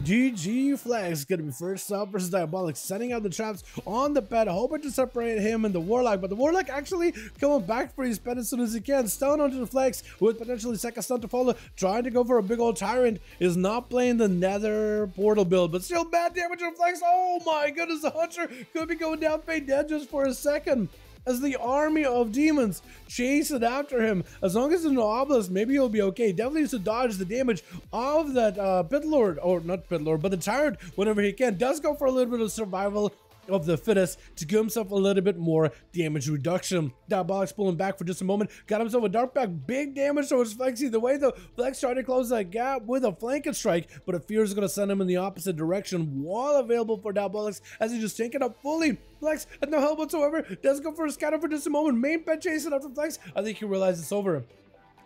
GG Flex gonna be first up versus Diabolic, setting out the traps on the pet, hoping to separate him and the Warlock, but the Warlock actually coming back for his pet as soon as he can. Stun onto the Flex with potentially second stun to follow, trying to go for a big old Tyrant, is not playing the Nether portal build, but still bad damage on Flex. Oh my goodness, the Hunter could be going down fade dead just for a second, as the army of demons chase it after him. As long as there's no obelisk, maybe he'll be okay. Definitely needs to dodge the damage of that Pit Lord, or not Pit Lord, but the Tyrant whenever he can. Does go for a little bit of survival of the fittest to give himself a little bit more damage reduction. Diabolic's pulling back for just a moment, got himself a dark pack, big damage towards Flex either way though. Flex trying to close that gap with a flanking strike, but a fear is going to send him in the opposite direction. Wall available for Diabolic's as he just taken up fully. Flex had no help whatsoever, does go for a scatter for just a moment. Main pet chasing after Flex. I think he realized it's over.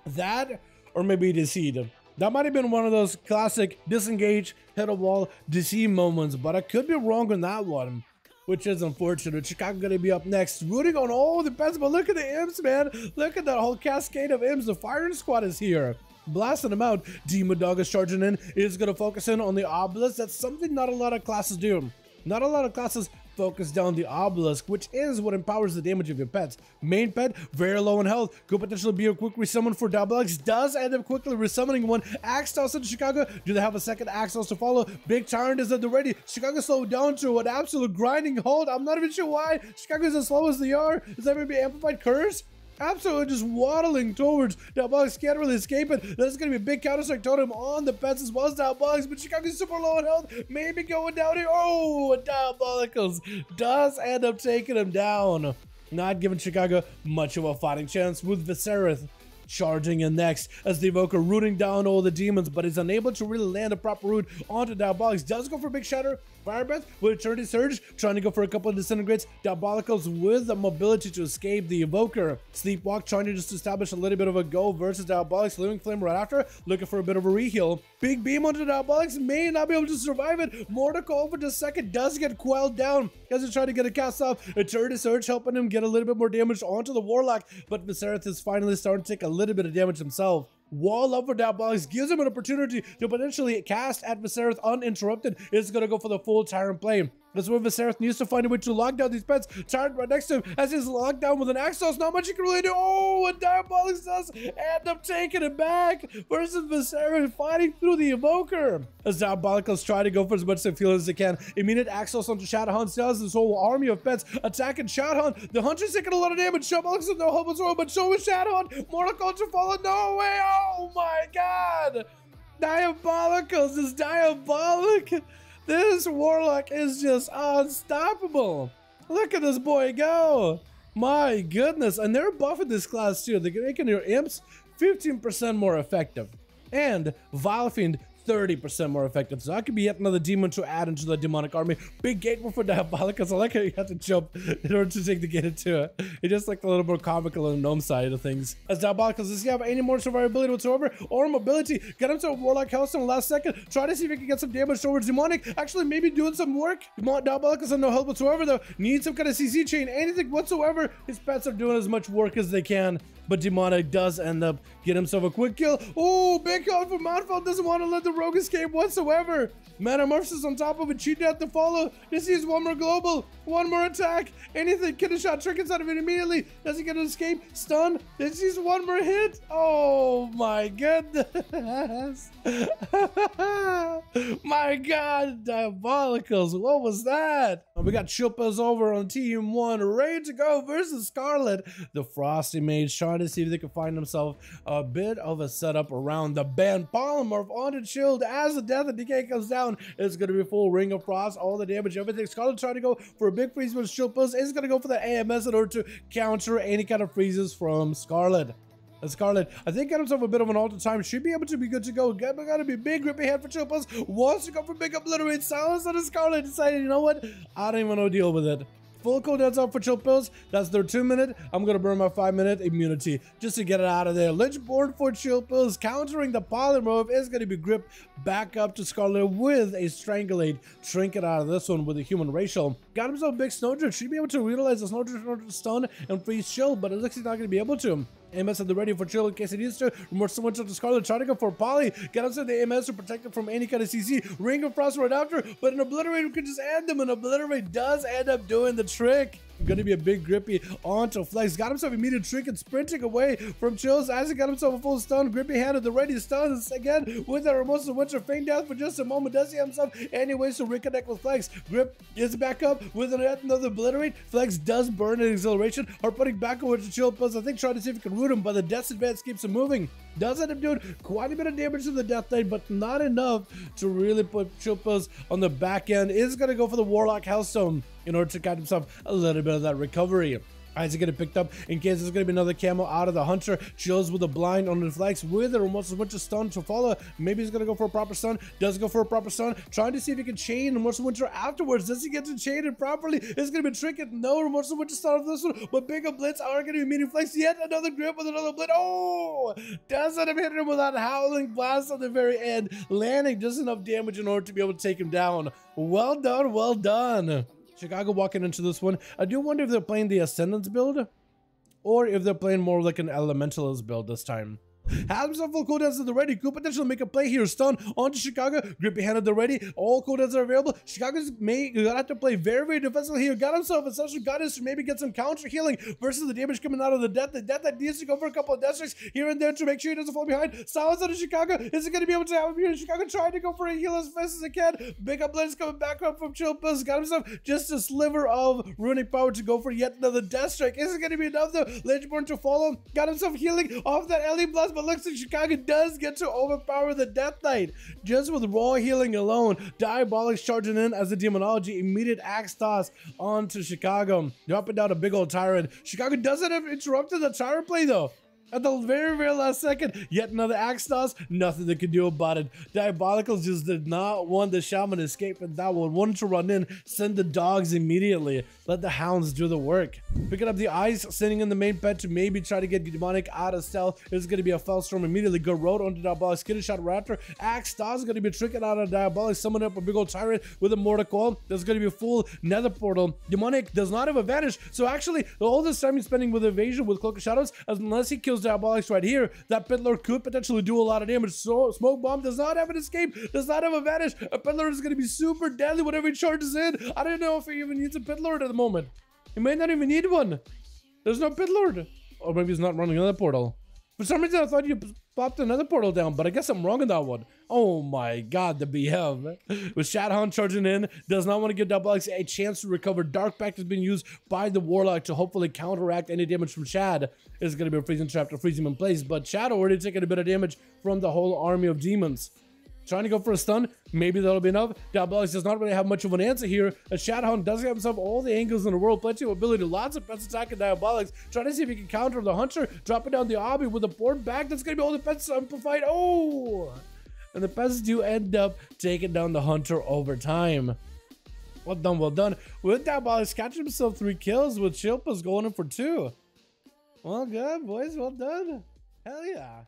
That, or maybe he deceived. That might have been one of those classic disengage, hit a wall, deceive moments, but I could be wrong on that one, which is unfortunate. Chicago gonna be up next, rooting on all the pets, but look at the imps, man. Look at that whole cascade of imps. The firing squad is here, blasting them out. Demon Dog is charging in, is gonna focus in on the obelisk. That's something not a lot of classes do. Not a lot of classes focus down the obelisk, which is what empowers the damage of your pets. Main pet, very low in health, could potentially be a quick resummon for Diabolix, does end up quickly resummoning one. Axe toss into Chicago, do they have a second axe toss to follow? Big Tyrant is at the ready. Chicago slowed down to an absolute grinding hold. I'm not even sure why Chicago is as slow as they are. Is that maybe amplified curse? Absolutely just waddling towards Diabolix, can't really escape it. There's going to be a big counter-strike totem on the pets as well as Diabolix, but Chicago's super low in health, maybe going down here. Oh, Diabolicals does end up taking him down, not giving Chicago much of a fighting chance, with Viserys charging in next as the Evoker rooting down all the demons, but is unable to really land a proper root onto Diabolix. Does go for a big shatter, fire breath with eternity surge, trying to go for a couple of disintegrates. Diabolicals with the mobility to escape the Evoker. Sleepwalk trying to just establish a little bit of a go versus Diabolix. Living Flame right after, looking for a bit of a reheal. Big beam onto Diabolix, may not be able to survive it. More to call for just a second, does get quelled down as he's trying to get a cast off. Eternity surge helping him get a little bit more damage onto the Warlock, but Viserys is finally starting to take a little bit of damage himself. Wall up for Diabolix gives him an opportunity to potentially cast at Viserys uninterrupted. It's going to go for the full Tyrant play. That's where Viserys needs to find a way to lock down these pets. Tyrant right next to him as he's locked down with an axe toss. Not much he can really do. Oh, and Diabolix does end up taking it back versus Viserys fighting through the Evoker. As Diabolicals try to go for as much feel as they can. Immediate axe toss onto Shadowhound does this whole army of pets attacking Shadowhound. The Hunter's taking a lot of damage. Diabolicals have no help whatsoever, but so is Shadowhound. Mortal to follow. No way. Oh my god. Diabolicals is diabolic. This Warlock is just unstoppable. Look at this boy go. My goodness. And they're buffing this class too. They're making your imps 15% more effective. And Vile Fiend 30% more effective. So that could be yet another demon to add into the demonic army. Big gateway for Diabolicals. I like how you have to jump in order to take the get into it. It's just like a little more comical on the gnome side of things. As Diabolicals, does he have any more survivability whatsoever or mobility? Get him to a Warlock Hellstone last second. Try to see if he can get some damage towards demonic. Actually, maybe doing some work. Diabolicals have no help whatsoever though. Needs some kind of CC chain, anything whatsoever. His pets are doing as much work as they can. But Demonic does end up getting himself a quick kill. Oh, big call for Mountfell. Doesn't want to let the rogue escape whatsoever. Metamorphosis on top of it. Cheat death to follow. He sees one more global. One more attack. Anything. Kidney shot. Trickens out of it immediately. Does he get an escape? Stun. He sees one more hit. Oh my goodness. My god. Diabolicals. What was that? We got Chupas over on Team 1. Ready to go versus Scarlet. The Frosty Mage trying to see if they can find themselves a bit of a setup around the band. Polymorph onto Shield as the Death and Decay comes down. It's going to be full Ring of Frost, all the damage, everything. Scarlet trying to go for a big freeze with Shield Boost. Is going to go for the AMS in order to counter any kind of freezes from Scarlet. And Scarlet, I think, got himself a bit of an alter time. Should be able to be good to go. Got to be big grippy head for Shield Boost. Wants to go for big obliterate. Silence on Scarlet. Decided, you know what? I don't even want to deal with it. Full cooldowns up for Chill Pills. That's their 2-minute. I'm going to burn my 5-minute immunity just to get it out of there. Lichborn for Chill Pills. Countering the Polymorph is going to be gripped back up to Scarlet with a Strangulate. Trinket out of this one with a Human Racial. Got himself a big Snowdrift. Should be able to utilize the Snowdrift in order to stun and freeze Chill, but it looks like he's not going to be able to. Emotes at the ready for chill in case it needs to. Remorse someone to Scarlet, trying to go for Poly. Get outside the Emotes to protect them from any kind of CC. Ring of Frost right after, but an Obliterate could just end them, and Obliterate does end up doing the trick. Gonna be a big grippy onto Flex. Got himself immediate trick and sprinting away from Chills as he got himself a full stun. Grippy hand at the ready, stuns again with that Remorse of Winter. Feign death for just a moment. Does he himself anyways to reconnect with Flex? Grip is back up with another Obliterate. Flex does burn an Exhilaration. Are putting back over to Chill Pills. I think trying to see if he can root him, but the Death Advance keeps him moving. Does end up doing quite a bit of damage to the Death Knight, but not enough to really put Chill Pills on the back end. Is gonna go for the Warlock Hellstone in order to get himself a little bit of that recovery. Isaac getting picked up in case there's going to be another camo out of the Hunter. Chills with a blind on the Flex with a Remorse of Winter stun to follow. Maybe he's going to go for a proper stun. Does go for a proper stun. Trying to see if he can chain Remorse of Winter afterwards. Does he get to chain it properly? It's going to be tricky. No Remorse of Winter stun off this one. But bigger Blitz are going to be meeting Flex. Yet another grip with another Blitz. Oh! Does end up hitting him with that Howling Blast on the very end. Landing just enough damage in order to be able to take him down. Well done, well done. Chicago walking into this one. I do wonder if they're playing the Ascendance build or if they're playing more like an Elementalist build this time. Has himself full cooldowns at the ready. Could potentially make a play here. Stun onto Chicago. Grippy hand at the ready. All cooldowns are available. Chicago's gonna have to play very, very defensively here. Got himself a social goddess to maybe get some counter healing versus the damage coming out of the death. The death that needs to go for a couple of death strikes here and there to make sure he doesn't fall behind. Silence out of Chicago. Is he gonna be able to have him here? Chicago trying to go for a heal as fast as he can. Big up Blitz coming back up from Chill Pills. Got himself just a sliver of runic power to go for yet another death strike. Is it gonna be enough though? Legendborn to follow. Got himself healing off that LE blast, but looks like Chicago does get to overpower the Death Knight just with raw healing alone. Diabolic's charging in as the Demonology. Immediate axe toss onto Chicago, dropping down a big old Tyrant. Chicago doesn't have interrupted the Tyrant play though. At the very, very last second, yet another axe toss. Nothing they could do about it. Diabolicals just did not want the Shaman escape, and that one wanted to run in, send the dogs immediately. Let the hounds do the work. Picking up the Ice, sending in the main pet to maybe try to get Demonic out of stealth. It's going to be a Fellstorm immediately. Good road onto Diabolic. Skittish shot Raptor. Axe toss is going to be tricking out of Diabolic. Summon up a big old Tyrant with a Mortal Coil. There's going to be a full Nether Portal. Demonic does not have a vanish, so actually, all this time he's spending with Evasion with Cloak of Shadows, unless he kills Diabolics right here, that Pitlord could potentially do a lot of damage. So Smoke Bomb does not have an escape, does not have a vanish. A Pitlord is going to be super deadly whenever he charges in. I don't know if he even needs a Pitlord at the moment. He may not even need one. There's no Pitlord. Or maybe he's not running another portal. For some reason, I thought you popped another portal down, but I guess I'm wrong on that one. Oh my god, the BF. With Shadowhound charging in, does not want to give Diabolics a chance to recover. Dark Pact has been used by the Warlock to hopefully counteract any damage from Shad. It's going to be a freezing trap to freeze him in place, but Shad already taken a bit of damage from the whole army of demons. Trying to go for a stun, maybe that'll be enough. Diabolics does not really have much of an answer here. A Shadowhound does have himself all the angles in the world, plenty of ability, lots of pets attacking Diabolics. Trying to see if he can counter the Hunter, dropping down the Obby with a board back. That's going to be all the pets amplified. Oh! And the pets do end up taking down the Hunter over time. Well done, well done. With Diabolics catching himself 3 kills, with Shilpa's going in for 2. Well, good, boys, well done. Hell yeah.